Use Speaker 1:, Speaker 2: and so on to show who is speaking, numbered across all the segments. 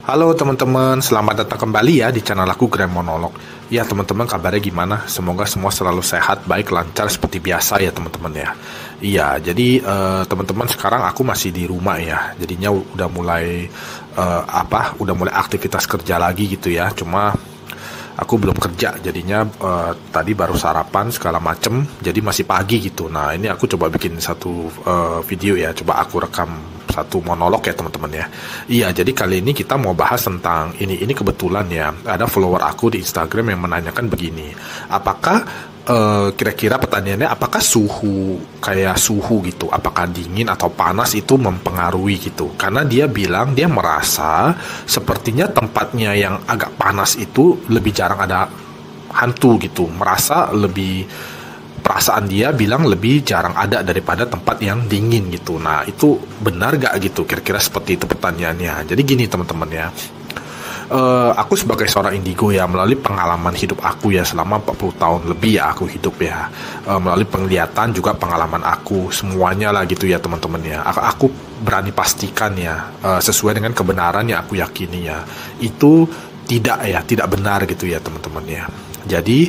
Speaker 1: Halo teman-teman, selamat datang kembali ya di channel aku Grand Monolog. Ya teman-teman, kabarnya gimana? Semoga semua selalu sehat, baik, lancar seperti biasa ya teman-teman ya. Iya, jadi teman-teman sekarang aku masih di rumah ya. Jadinya udah mulai udah mulai aktivitas kerja lagi gitu ya. Cuma aku belum kerja, jadinya tadi baru sarapan segala macem, jadi masih pagi gitu. Nah ini aku coba bikin satu video ya, coba aku rekam satu monolog ya teman-teman ya. Iya, jadi kali ini kita mau bahas tentang ini kebetulan ya, ada follower aku di Instagram yang menanyakan begini, apakah kira-kira pertanyaannya, apakah kayak suhu gitu, apakah dingin atau panas itu mempengaruhi gitu? Karena dia bilang dia merasa sepertinya tempatnya yang agak panas itu lebih jarang ada hantu gitu, merasa lebih, perasaan dia bilang lebih jarang ada daripada tempat yang dingin gitu. Nah itu benar gak gitu? Kira-kira seperti itu pertanyaannya. Jadi gini teman-teman ya, aku sebagai seorang indigo ya, melalui pengalaman hidup aku ya selama 40 tahun lebih ya aku hidup ya, melalui penglihatan juga pengalaman aku semuanya lah gitu ya teman-teman ya, aku berani pastikan ya, sesuai dengan kebenaran yang aku yakini ya, itu tidak benar gitu ya teman-teman ya. Jadi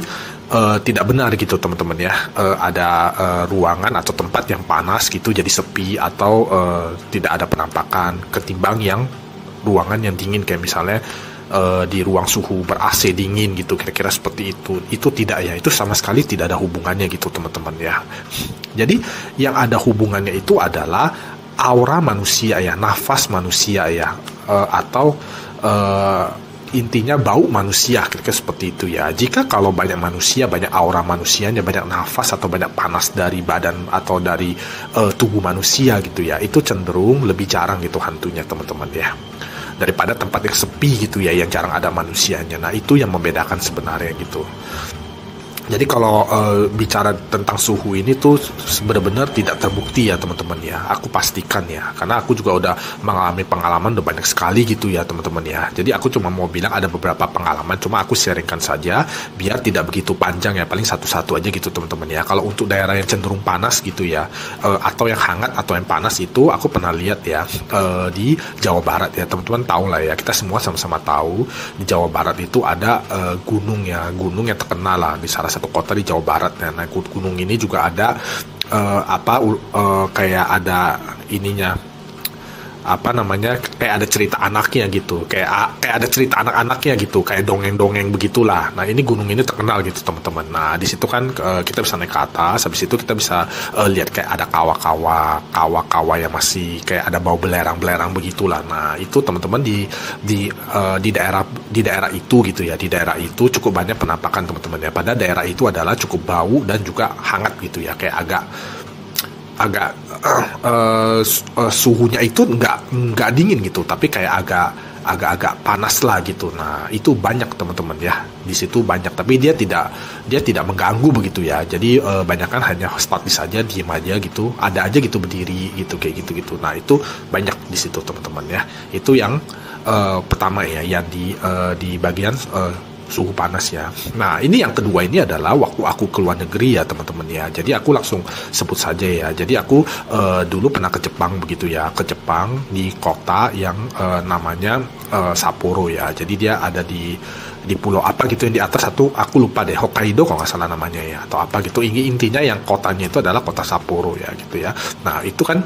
Speaker 1: tidak benar gitu teman-teman ya, ada ruangan atau tempat yang panas gitu jadi sepi atau tidak ada penampakan, ketimbang yang ruangan yang dingin kayak misalnya di ruang suhu ber-AC dingin gitu, kira-kira seperti itu tidak ya, itu sama sekali tidak ada hubungannya gitu teman-teman ya. Jadi yang ada hubungannya itu adalah aura manusia ya, nafas manusia ya, atau intinya bau manusia, kira-kira seperti itu ya. Jika kalau banyak manusia, banyak aura manusianya, banyak nafas atau banyak panas dari badan atau dari tubuh manusia gitu ya, itu cenderung lebih jarang gitu hantunya teman-teman ya, daripada tempat yang sepi gitu ya, yang jarang ada manusianya. Nah itu yang membedakan sebenarnya gitu. Jadi kalau bicara tentang suhu ini tuh benar-benar tidak terbukti ya teman-teman ya, aku pastikan ya, karena aku juga udah mengalami pengalaman udah banyak sekali gitu ya teman-teman ya. Jadi aku cuma mau bilang ada beberapa pengalaman, cuma aku sharingkan saja biar tidak begitu panjang ya, paling satu-satu aja gitu teman-teman ya. Kalau untuk daerah yang cenderung panas gitu ya, atau yang hangat atau yang panas itu aku pernah lihat ya, di Jawa Barat ya teman-teman, tahu lah ya, kita semua sama-sama tahu di Jawa Barat itu ada gunung ya, gunung yang terkenal lah di salah satu kota di Jawa Barat ya. Nah gunung ini juga ada kayak ada ininya, apa namanya, kayak ada cerita anaknya gitu, kayak ada cerita anak-anaknya gitu, kayak dongeng-dongeng begitulah. Nah ini gunung ini terkenal gitu teman-teman. Nah di situ kan kita bisa naik ke atas, habis itu kita bisa lihat kayak ada kawah-kawah yang masih kayak ada bau belerang-belerang begitulah. Nah itu teman-teman di daerah itu gitu ya, di daerah itu cukup banyak penampakan teman-teman ya. Pada daerah itu adalah cukup bau dan juga hangat gitu ya, kayak agak suhunya itu nggak dingin gitu, tapi kayak agak panas lah gitu. Nah itu banyak teman-teman ya, di situ banyak, tapi dia tidak mengganggu begitu ya. Jadi banyak kan hanya statis saja, diem aja gitu, ada aja gitu berdiri gitu, kayak gitu. Nah itu banyak di situ teman-teman ya. Itu yang pertama ya, yang di bagian suhu panas ya. Nah ini yang kedua ini adalah waktu aku ke luar negeri ya teman-teman ya. Jadi aku langsung sebut saja ya. Jadi aku dulu pernah ke Jepang begitu ya, ke Jepang di kota yang namanya Sapporo ya. Jadi dia ada di pulau apa gitu yang di atas, aku lupa deh, Hokkaido kalau nggak salah namanya ya, atau apa gitu. Intinya yang kotanya itu adalah kota Sapporo ya gitu ya. Nah itu kan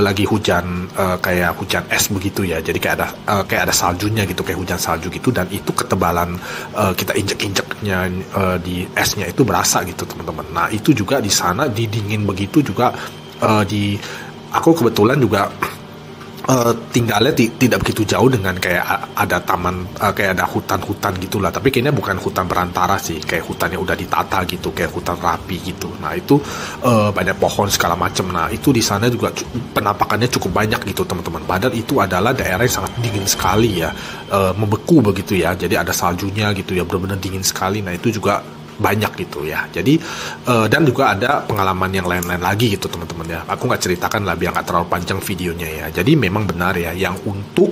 Speaker 1: lagi hujan, kayak hujan es begitu ya. Jadi kayak ada saljunya gitu, kayak hujan salju gitu, dan itu ketebalan kita injek-injeknya di esnya itu berasa gitu teman-teman. Nah itu juga di sana didingin begitu juga. Aku kebetulan juga tinggalnya tidak begitu jauh dengan kayak ada taman, kayak ada hutan-hutan gitulah, tapi kayaknya bukan hutan berantara sih, kayak hutannya udah ditata gitu, kayak hutan rapi gitu. Nah itu banyak pohon segala macam. Nah itu di sana juga penampakannya cukup banyak gitu teman-teman. Padahal itu adalah daerah yang sangat dingin sekali ya, membeku begitu ya, jadi ada saljunya gitu ya, benar-benar dingin sekali. Nah itu juga banyak gitu ya. Jadi dan juga ada pengalaman yang lain-lain lagi gitu teman-teman ya. Aku nggak ceritakan lah biar nggak terlalu panjang videonya ya. Jadi memang benar ya, yang untuk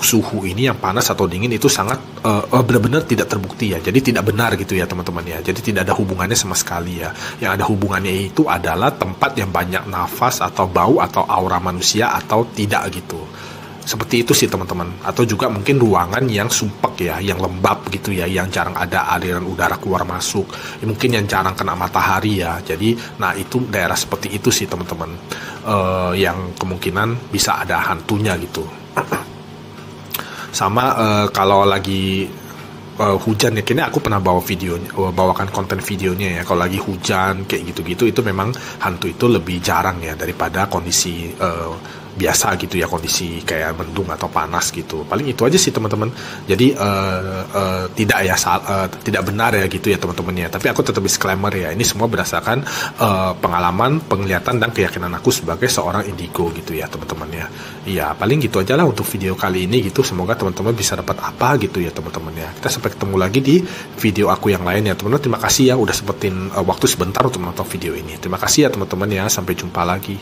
Speaker 1: suhu ini yang panas atau dingin itu sangat benar-benar tidak terbukti ya. Jadi tidak benar gitu ya teman-teman ya. Jadi tidak ada hubungannya sama sekali ya. Yang ada hubungannya itu adalah tempat yang banyak nafas atau bau atau aura manusia atau tidak gitu. Seperti itu sih teman-teman. Atau juga mungkin ruangan yang sumpek ya, yang lembab gitu ya, yang jarang ada aliran udara keluar masuk. Ya, mungkin yang jarang kena matahari ya. Jadi, nah itu daerah seperti itu sih teman-teman. Yang kemungkinan bisa ada hantunya gitu. Sama kalau lagi hujan ya, kini aku pernah bawakan konten videonya ya. Kalau lagi hujan kayak gitu-gitu, itu memang hantu itu lebih jarang ya daripada kondisi biasa gitu ya, kondisi kayak mendung atau panas gitu. Paling itu aja sih teman-teman. Jadi tidak benar ya gitu ya teman-teman ya. Tapi aku tetap disclaimer ya, ini semua berdasarkan pengalaman, penglihatan dan keyakinan aku sebagai seorang indigo gitu ya teman-teman ya. Iya, paling gitu aja lah untuk video kali ini gitu. Semoga teman-teman bisa dapat apa gitu ya teman-teman ya. Kita sampai ketemu lagi di video aku yang lain ya teman-teman. Terima kasih ya udah sempetin waktu sebentar untuk menonton video ini. Terima kasih ya teman-teman ya. Sampai jumpa lagi.